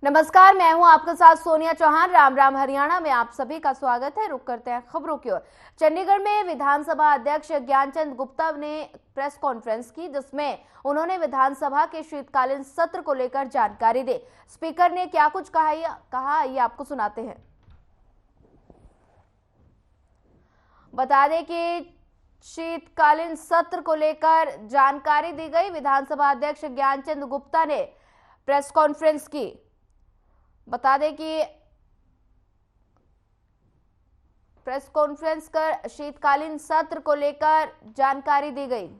नमस्कार, मैं हूं आपके साथ सोनिया चौहान। राम राम हरियाणा में आप सभी का स्वागत है। रुक करते हैं खबरों की ओर। चंडीगढ़ में विधानसभा अध्यक्ष ज्ञानचंद गुप्ता ने प्रेस कॉन्फ्रेंस की, जिसमें उन्होंने विधानसभा के शीतकालीन सत्र को लेकर जानकारी दी। स्पीकर ने क्या कुछ कहा आइए आपको सुनाते हैं। बता दें कि शीतकालीन सत्र को लेकर जानकारी दी गई। विधानसभा अध्यक्ष ज्ञानचंद गुप्ता ने प्रेस कॉन्फ्रेंस की। बता दें कि प्रेस कॉन्फ्रेंस कर शीतकालीन सत्र को लेकर जानकारी दी गई।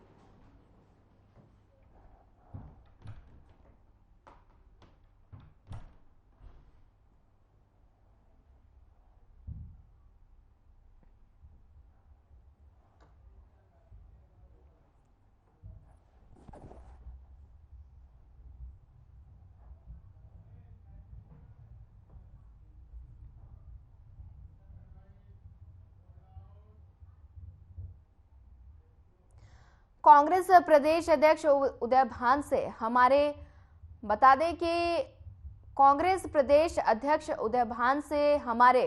कांग्रेस प्रदेश अध्यक्ष उदय भान से हमारे बता दें कि कांग्रेस प्रदेश अध्यक्ष उदय भान से हमारे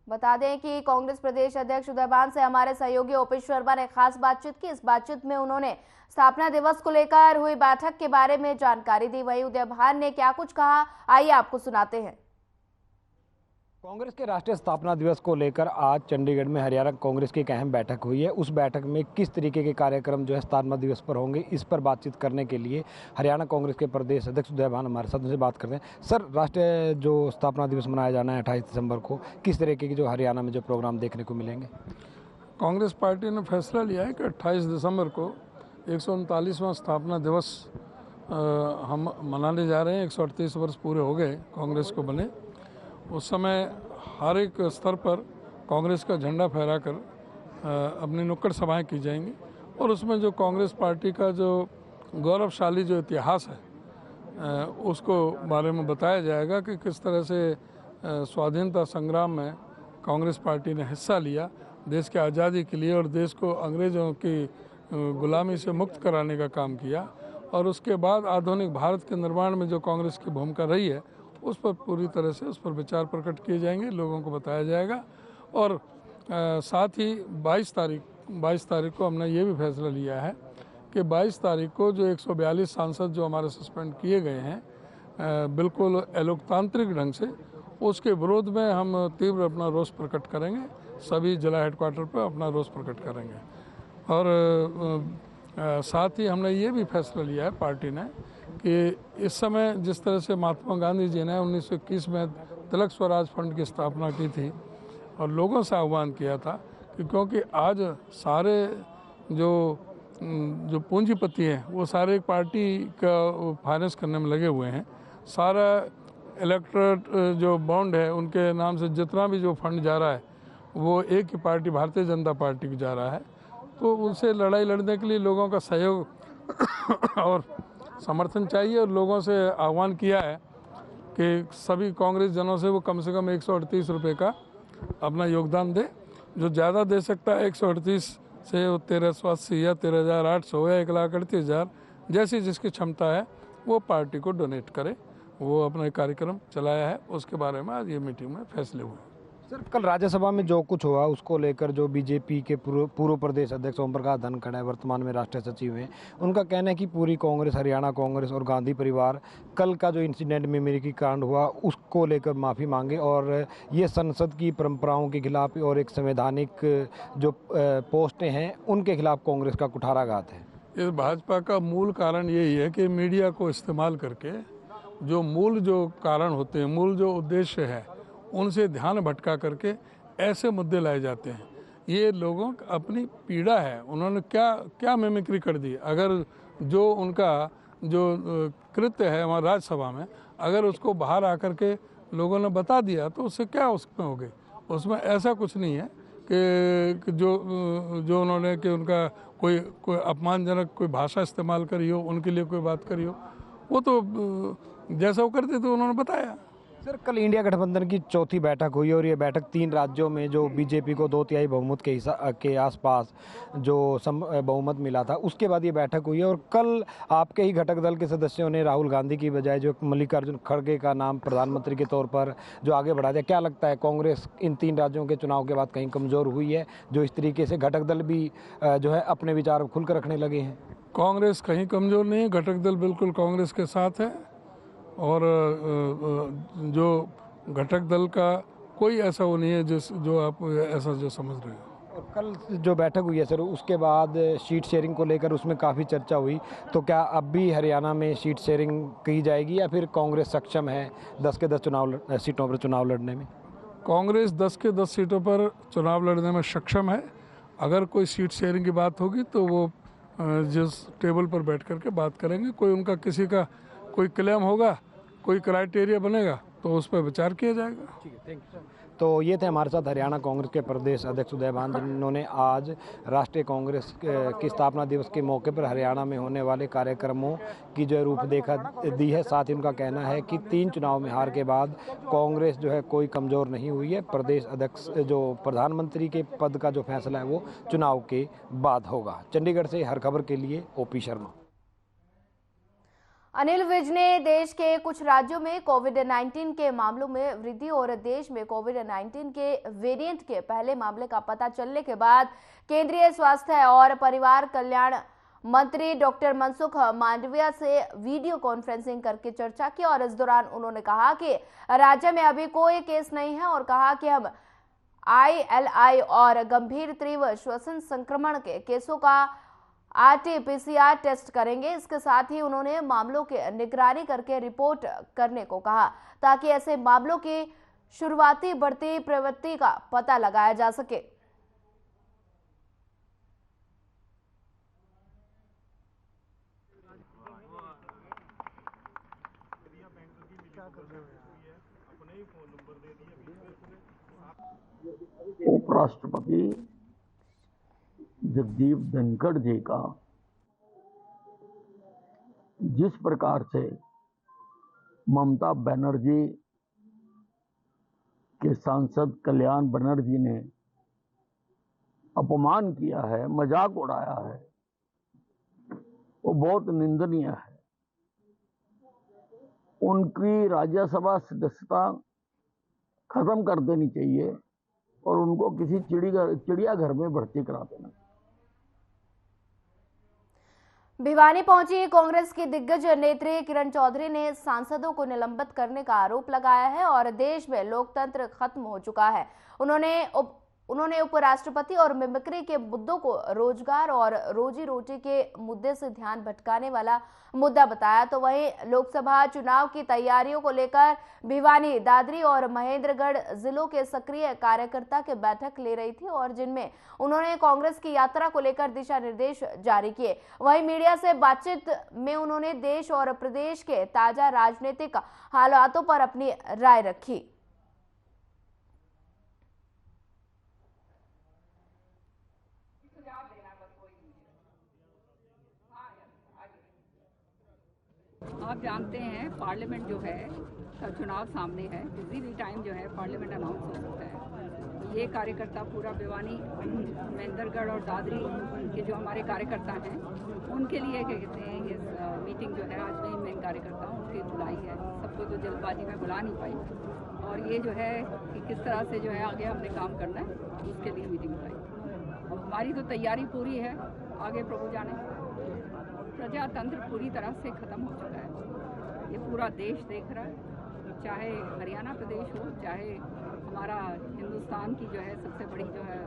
बता दें कि कांग्रेस प्रदेश अध्यक्ष उदय भान से हमारे सहयोगी ओपी शर्मा ने खास बातचीत की। इस बातचीत में उन्होंने स्थापना दिवस को लेकर हुई बैठक के बारे में जानकारी दी। वहीं उदय भान ने क्या कुछ कहा आइए आपको सुनाते हैं। कांग्रेस के राष्ट्रीय स्थापना दिवस को लेकर आज चंडीगढ़ में हरियाणा कांग्रेस की एक अहम बैठक हुई है। उस बैठक में किस तरीके के कार्यक्रम जो है स्थापना दिवस पर होंगे, इस पर बातचीत करने के लिए हरियाणा कांग्रेस के प्रदेश अध्यक्ष उदय भान हमारे साथ, उनसे बात करते हैं। सर, राष्ट्रीय जो स्थापना दिवस मनाया जाना है 28 दिसंबर को, किस तरीके की जो हरियाणा में जो प्रोग्राम देखने को मिलेंगे? कांग्रेस पार्टी ने फैसला लिया है कि 28 दिसंबर को 139वां स्थापना दिवस हम मनाने जा रहे हैं। 138 वर्ष पूरे हो गए कांग्रेस को बने। उस समय हर एक स्तर पर कांग्रेस का झंडा फहराकर अपनी नुक्कड़ सभाएं की जाएंगी और उसमें जो कांग्रेस पार्टी का जो गौरवशाली जो इतिहास है उसको बारे में बताया जाएगा कि किस तरह से स्वाधीनता संग्राम में कांग्रेस पार्टी ने हिस्सा लिया देश के आज़ादी के लिए और देश को अंग्रेज़ों की गुलामी से मुक्त कराने का काम किया। और उसके बाद आधुनिक भारत के निर्माण में जो कांग्रेस की भूमिका रही है उस पर पूरी तरह से उस पर विचार प्रकट किए जाएंगे, लोगों को बताया जाएगा। और साथ ही 22 तारीख को हमने ये भी फैसला लिया है कि 22 तारीख को जो 142 सांसद जो हमारे सस्पेंड किए गए हैं बिल्कुल अलोकतांत्रिक ढंग से, उसके विरोध में हम तीव्र अपना रोष प्रकट करेंगे। सभी जिला हेडक्वार्टर पर अपना रोष प्रकट करेंगे। और साथ ही हमने ये भी फैसला लिया है पार्टी ने कि इस समय जिस तरह से महात्मा गांधी जी ने 1921 में तिलक स्वराज फंड की स्थापना की थी और लोगों से आह्वान किया था कि क्योंकि आज सारे जो पूंजीपति हैं वो सारे पार्टी का फाइनेंस करने में लगे हुए हैं। सारा इलेक्टोरेट जो बॉन्ड है उनके नाम से जितना भी जो फंड जा रहा है वो एक ही पार्टी भारतीय जनता पार्टी की जा रहा है। तो उनसे लड़ाई लड़ने के लिए लोगों का सहयोग और समर्थन चाहिए और लोगों से आह्वान किया है कि सभी कांग्रेस जनों से वो कम से कम 138 रुपये का अपना योगदान दे। जो ज़्यादा दे सकता है 138 से 1380 या 13,800 या 1,38,000 जैसी जिसकी क्षमता है वो पार्टी को डोनेट करे। वो अपना कार्यक्रम चलाया है, उसके बारे में आज ये मीटिंग में फैसले हुए। सर, कल राज्यसभा में जो कुछ हुआ उसको लेकर जो बीजेपी के पूर्व प्रदेश अध्यक्ष ओम प्रकाश धनखड़ है, वर्तमान में राष्ट्रीय सचिव हैं, उनका कहना है कि पूरी कांग्रेस, हरियाणा कांग्रेस और गांधी परिवार कल का जो इंसिडेंट में मेमोरी कांड हुआ उसको लेकर माफ़ी मांगे और ये संसद की परंपराओं के खिलाफ और एक संवैधानिक जो पोस्टें हैं उनके खिलाफ कांग्रेस का कुठाराघात है। इस भाजपा का मूल कारण यही है कि मीडिया को इस्तेमाल करके जो मूल जो कारण होते हैं, मूल जो उद्देश्य है, उनसे ध्यान भटका करके ऐसे मुद्दे लाए जाते हैं। ये लोगों की अपनी पीड़ा है, उन्होंने क्या मिमिक्री कर दी। अगर जो उनका जो कृत्य है हमारे राज्यसभा में, अगर उसको बाहर आकर के लोगों ने बता दिया तो उससे क्या उसमें हो गई। उसमें ऐसा कुछ नहीं है कि जो उन्होंने कि उनका कोई अपमानजनक कोई भाषा इस्तेमाल करी हो, उनके लिए कोई बात करी हो। वो तो जैसा वो करते थे उन्होंने बताया। सर, कल इंडिया गठबंधन की चौथी बैठक हुई और ये बैठक 3 राज्यों में जो बीजेपी को 2/3 बहुमत के आसपास जो बहुमत मिला था, उसके बाद ये बैठक हुई है। और कल आपके ही घटक दल के सदस्यों ने राहुल गांधी की बजाय जो मल्लिकार्जुन खड़गे का नाम प्रधानमंत्री के तौर पर जो आगे बढ़ा दिया। क्या लगता है, कांग्रेस इन 3 राज्यों के चुनाव के बाद कहीं कमज़ोर हुई है, जो इस तरीके से घटक दल भी जो है अपने विचार खुलकर रखने लगे हैं? कांग्रेस कहीं कमज़ोर नहीं है, घटक दल बिल्कुल कांग्रेस के साथ है। और जो घटक दल का कोई ऐसा वो नहीं है जो आप ऐसा जो समझ रहे हो। और कल जो बैठक हुई है सर, उसके बाद सीट शेयरिंग को लेकर उसमें काफ़ी चर्चा हुई। तो क्या अब भी हरियाणा में सीट शेयरिंग की जाएगी या फिर कांग्रेस सक्षम है 10 के 10 सीटों पर चुनाव लड़ने में? कांग्रेस 10 के 10 सीटों पर चुनाव लड़ने में सक्षम है। अगर कोई सीट शेयरिंग की बात होगी तो वो जिस टेबल पर बैठ करके बात करेंगे। कोई उनका किसी का कोई क्लेम होगा, कोई क्राइटेरिया बनेगा तो उस पर विचार किया जाएगा। ठीक है, थैंक यू सर। तो ये थे हमारे साथ हरियाणा कांग्रेस के प्रदेश अध्यक्ष उदयभान, जिन्होंने आज राष्ट्रीय कांग्रेस की स्थापना दिवस के मौके पर हरियाणा में होने वाले कार्यक्रमों की जो रूपरेखा दी है। साथ ही उनका कहना है कि 3 चुनाव में हार के बाद कांग्रेस जो है कोई कमज़ोर नहीं हुई है। प्रदेश अध्यक्ष जो प्रधानमंत्री के पद का जो फैसला है वो चुनाव के बाद होगा। चंडीगढ़ से हर खबर के लिए ओपी शर्मा। अनिल विज ने देश के कुछ राज्यों में कोविड-19 के मामलों में वृद्धि और देश में कोविड-19 के वेरिएंट के पहले मामले का पता चलने के बाद केंद्रीय स्वास्थ्य और परिवार कल्याण मंत्री डॉक्टर मनसुख मांडविया से वीडियो कॉन्फ्रेंसिंग करके चर्चा की। और इस दौरान उन्होंने कहा कि राज्य में अभी कोई केस नहीं है और कहा कि हम ILI और गंभीर तीव्र श्वसन संक्रमण के केसों का RT-PCR टेस्ट करेंगे। इसके साथ ही उन्होंने मामलों की निगरानी करके रिपोर्ट करने को कहा ताकि ऐसे मामलों की शुरुआती बढ़ती प्रवृत्ति का पता लगाया जा सके। उपराष्ट्रपति जगदीप धनखड़ जी का जिस प्रकार से ममता बनर्जी के सांसद कल्याण बनर्जी ने अपमान किया है, मजाक उड़ाया है, वो बहुत निंदनीय है। उनकी राज्यसभा सदस्यता खत्म कर देनी चाहिए और उनको किसी चिड़ियाघर में भर्ती करा देना। भिवानी पहुंची कांग्रेस की दिग्गज नेत्री किरण चौधरी ने सांसदों को निलंबित करने का आरोप लगाया है और देश में लोकतंत्र खत्म हो चुका है। उन्होंने उपराष्ट्रपति और मिमिक्री के मुद्दों को रोजगार और रोजी रोटी के मुद्दे से ध्यान भटकाने वाला मुद्दा बताया। तो वहीं लोकसभा चुनाव की तैयारियों को लेकर भिवानी, दादरी और महेंद्रगढ़ जिलों के सक्रिय कार्यकर्ता की बैठक ले रही थी और जिनमें उन्होंने कांग्रेस की यात्रा को लेकर दिशा निर्देश जारी किए। वहीं मीडिया से बातचीत में उन्होंने देश और प्रदेश के ताजा राजनीतिक हालातों पर अपनी राय रखी। आप जानते हैं पार्लियामेंट जो है का चुनाव सामने है, किसी भी टाइम जो है पार्लियामेंट अनाउंस हो सकता है। ये कार्यकर्ता पूरा भिवानी, महेंद्रगढ़ और दादरी के जो हमारे कार्यकर्ता हैं उनके लिए क्या कहते हैं ये मीटिंग जो है आज नहीं मेन कार्यकर्ता उनकी बुलाई है। सबको तो जल्दबाजी में बुला नहीं पाई और ये जो है कि किस तरह से जो है आगे हमने काम करना है उसके लिए मीटिंग बुलाई। हमारी तो तैयारी पूरी है, आगे प्रभु जाने। प्रजातंत्र पूरी तरह से खत्म हो चुका है, ये पूरा देश देख रहा है, चाहे हरियाणा प्रदेश हो, चाहे हमारा हिंदुस्तान की जो है सबसे बड़ी जो है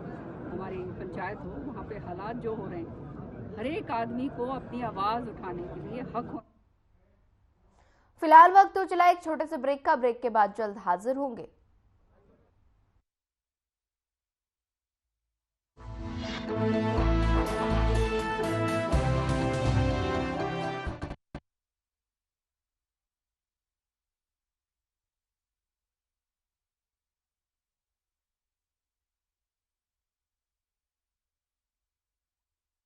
हमारी पंचायत हो, वहाँ पे हालात जो हो रहे हैं, हर एक आदमी को अपनी आवाज़ उठाने के लिए हक हो। फिलहाल वक्त तो चला एक छोटे से ब्रेक का। ब्रेक के बाद जल्द हाजिर होंगे।